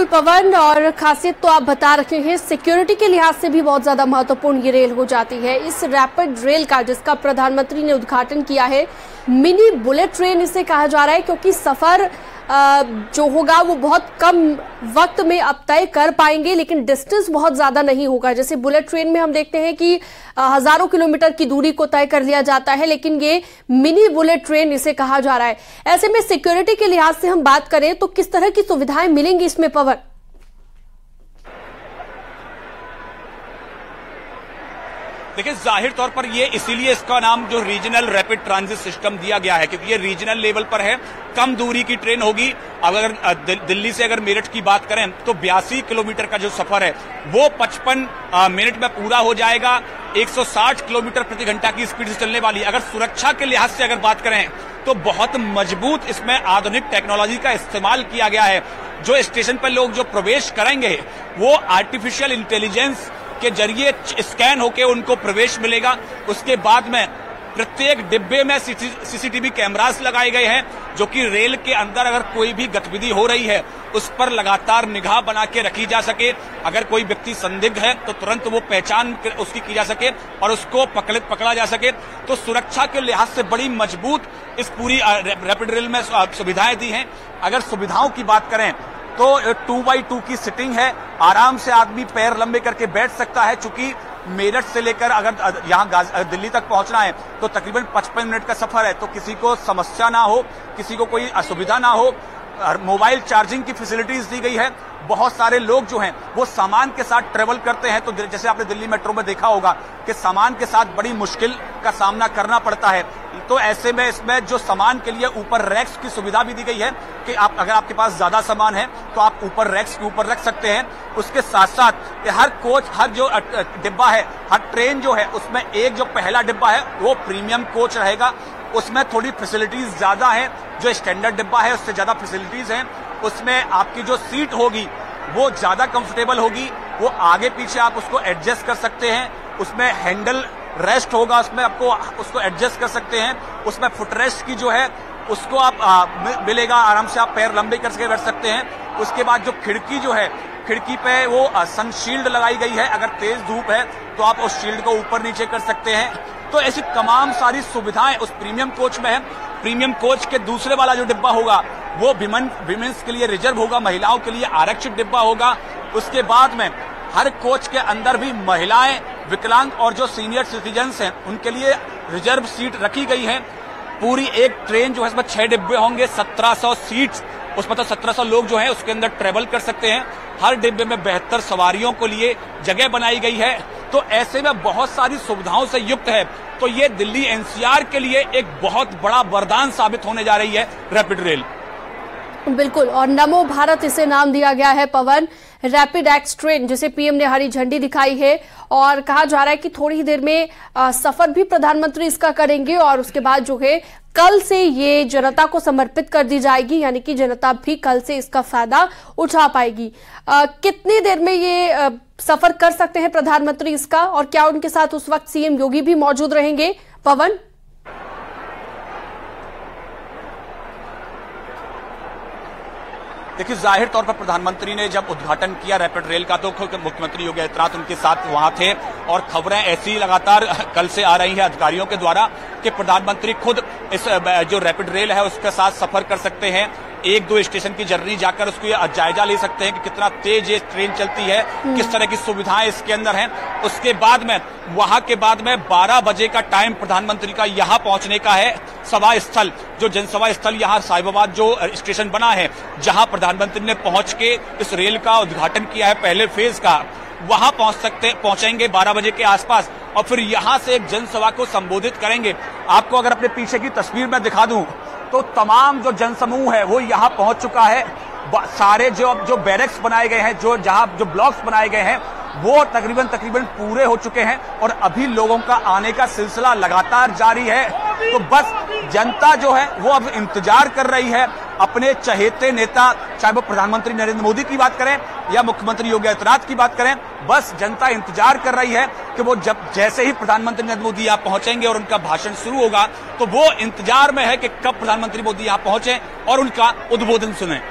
पवन, और खासियत तो आप बता रखे हैं, सिक्योरिटी के लिहाज से भी बहुत ज्यादा महत्वपूर्ण ये रेल हो जाती है। इस रैपिड रेल का जिसका प्रधानमंत्री ने उद्घाटन किया है, मिनी बुलेट ट्रेन इसे कहा जा रहा है, क्योंकि सफर जो होगा वो बहुत कम वक्त में अब तय कर पाएंगे, लेकिन डिस्टेंस बहुत ज्यादा नहीं होगा। जैसे बुलेट ट्रेन में हम देखते हैं कि हजारों किलोमीटर की दूरी को तय कर लिया जाता है, लेकिन ये मिनी बुलेट ट्रेन इसे कहा जा रहा है। ऐसे में सिक्योरिटी के लिहाज से हम बात करें तो किस तरह की सुविधाएं मिलेंगी इसमें पवन? देखिए, जाहिर तौर पर ये इसीलिए इसका नाम जो रीजनल रैपिड ट्रांजिट सिस्टम दिया गया है, क्योंकि ये रीजनल लेवल पर है, कम दूरी की ट्रेन होगी। अगर दिल्ली से अगर मेरठ की बात करें तो 82 किलोमीटर का जो सफर है वो 55 मिनट में पूरा हो जाएगा। 160 किलोमीटर प्रति घंटा की स्पीड से चलने वाली। अगर सुरक्षा के लिहाज से अगर बात करें तो बहुत मजबूत इसमें आधुनिक टेक्नोलॉजी का इस्तेमाल किया गया है। जो स्टेशन पर लोग जो प्रवेश करेंगे वो आर्टिफिशियल इंटेलिजेंस के जरिए स्कैन होकर उनको प्रवेश मिलेगा। उसके बाद में प्रत्येक डिब्बे में सीसीटीवी कैमरास लगाए गए हैं, जो कि रेल के अंदर अगर कोई भी गतिविधि हो रही है उस पर लगातार निगाह बना के रखी जा सके। अगर कोई व्यक्ति संदिग्ध है तो तुरंत वो पहचान उसकी की जा सके और उसको पकड़ा जा सके। तो सुरक्षा के लिहाज से बड़ी मजबूत इस पूरी रैपिड रेल में सुविधाएं दी हैं। अगर सुविधाओं की बात करें तो 2x2 की सिटिंग है, आराम से आदमी पैर लंबे करके बैठ सकता है। चूंकि मेरठ से लेकर अगर यहाँ दिल्ली तक पहुंचना है तो तकरीबन 55 मिनट का सफर है, तो किसी को समस्या ना हो, किसी को कोई असुविधा ना हो। मोबाइल चार्जिंग की फैसिलिटीज दी गई है। बहुत सारे लोग जो हैं वो सामान के साथ ट्रेवल करते हैं, तो जैसे आपने दिल्ली मेट्रो में देखा होगा कि सामान के साथ बड़ी मुश्किल का सामना करना पड़ता है। तो ऐसे में इसमें जो सामान के लिए ऊपर रैक्स की सुविधा भी दी गई है कि आप अगर आपके पास ज्यादा सामान है तो आप ऊपर रैक्स के ऊपर रख सकते हैं। उसके साथ साथ हर कोच, हर जो डिब्बा है, हर ट्रेन जो है उसमें एक जो पहला डिब्बा है वो प्रीमियम कोच रहेगा। उसमें थोड़ी फैसिलिटीज ज्यादा है, जो स्टैंडर्ड डिब्बा है उससे ज्यादा फैसिलिटीज हैं। उसमें आपकी जो सीट होगी वो ज्यादा कंफर्टेबल होगी, वो आगे पीछे आप उसको एडजस्ट कर सकते हैं। उसमें हैंडल रेस्ट होगा, उसमें आपको उसको एडजस्ट कर सकते हैं। उसमें फुट रेस्ट की जो है उसको आप मिलेगा, आराम से आप पैर लंबे करके बैठ सकते हैं। उसके बाद जो खिड़की जो है, खिड़की पे वो सनशील्ड लगाई गई है। अगर तेज धूप है तो आप उस शील्ड को ऊपर नीचे कर सकते हैं। तो ऐसी तमाम सारी सुविधाएं उस प्रीमियम कोच में है। प्रीमियम कोच के दूसरे वाला जो डिब्बा होगा वो विमेंस के लिए रिजर्व होगा, महिलाओं के लिए आरक्षित डिब्बा होगा। उसके बाद में हर कोच के अंदर भी महिलाएं, विकलांग और जो सीनियर सिटीजन्स हैं उनके लिए रिजर्व सीट रखी गई है। पूरी एक ट्रेन जो है इसमें 6 डिब्बे होंगे, 1700 सीट्स, उसमें तो 1700 लोग जो है उसके अंदर ट्रेवल कर सकते हैं। हर डिब्बे में 72 सवारियों को लिए जगह बनाई गई है। तो ऐसे में बहुत सारी सुविधाओं से युक्त है। तो ये दिल्ली एनसीआर के लिए एक बहुत बड़ा वरदान साबित होने जा रही है रैपिड रेल। बिल्कुल, और नमो भारत इसे नाम दिया गया है पवन, रैपिड एक्स ट्रेन, जिसे पीएम ने हरी झंडी दिखाई है। और कहा जा रहा है कि थोड़ी ही देर में सफर भी प्रधानमंत्री इसका करेंगे और उसके बाद जो है कल से ये जनता को समर्पित कर दी जाएगी, यानी कि जनता भी कल से इसका फायदा उठा पाएगी। कितनी देर में ये सफर कर सकते हैं प्रधानमंत्री इसका, और क्या उनके साथ उस वक्त सीएम योगी भी मौजूद रहेंगे पवन? देखिए, जाहिर तौर पर प्रधानमंत्री ने जब उद्घाटन किया रैपिड रेल का तो मुख्यमंत्री योगी आदित्यनाथ उनके साथ वहां थे। और खबरें ऐसी लगातार कल से आ रही हैं अधिकारियों के द्वारा कि प्रधानमंत्री खुद इस जो रैपिड रेल है उसके साथ सफर कर सकते हैं। 1-2 स्टेशन की जर्नी जाकर उसको जायजा ले सकते हैं कि कितना तेज ये ट्रेन चलती है, किस तरह की सुविधाएं इसके अंदर हैं। उसके बाद में वहां के बाद में 12 बजे का टाइम प्रधानमंत्री का यहां पहुंचने का है। सभा स्थल, जो जनसभा स्थल यहाँ साहिबाबाद जो स्टेशन बना है, जहां प्रधानमंत्री ने पहुंच के इस रेल का उद्घाटन किया है पहले फेज का, वहां पहुंचेंगे 12 बजे के आसपास और फिर यहां से एक जनसभा को संबोधित करेंगे। आपको अगर अपने पीछे की तस्वीर में दिखा दूं तो तमाम जो जनसमूह है वो यहां पहुंच चुका है। सारे जो बैरक्स बनाए गए हैं, जो ब्लॉक्स बनाए गए हैं वो तकरीबन पूरे हो चुके हैं और अभी लोगों का आने का सिलसिला लगातार जारी है। तो बस जनता जो है वो अब इंतजार कर रही है अपने चहेते नेता, चाहे वो प्रधानमंत्री नरेंद्र मोदी की बात करें या मुख्यमंत्री योगी आदित्यनाथ की बात करें, बस जनता इंतजार कर रही है कि वो जब जैसे ही प्रधानमंत्री नरेंद्र मोदी यहाँ पहुंचेंगे और उनका भाषण शुरू होगा तो वो इंतजार में है कि कब प्रधानमंत्री मोदी यहाँ पहुंचे और उनका उद्बोधन सुने।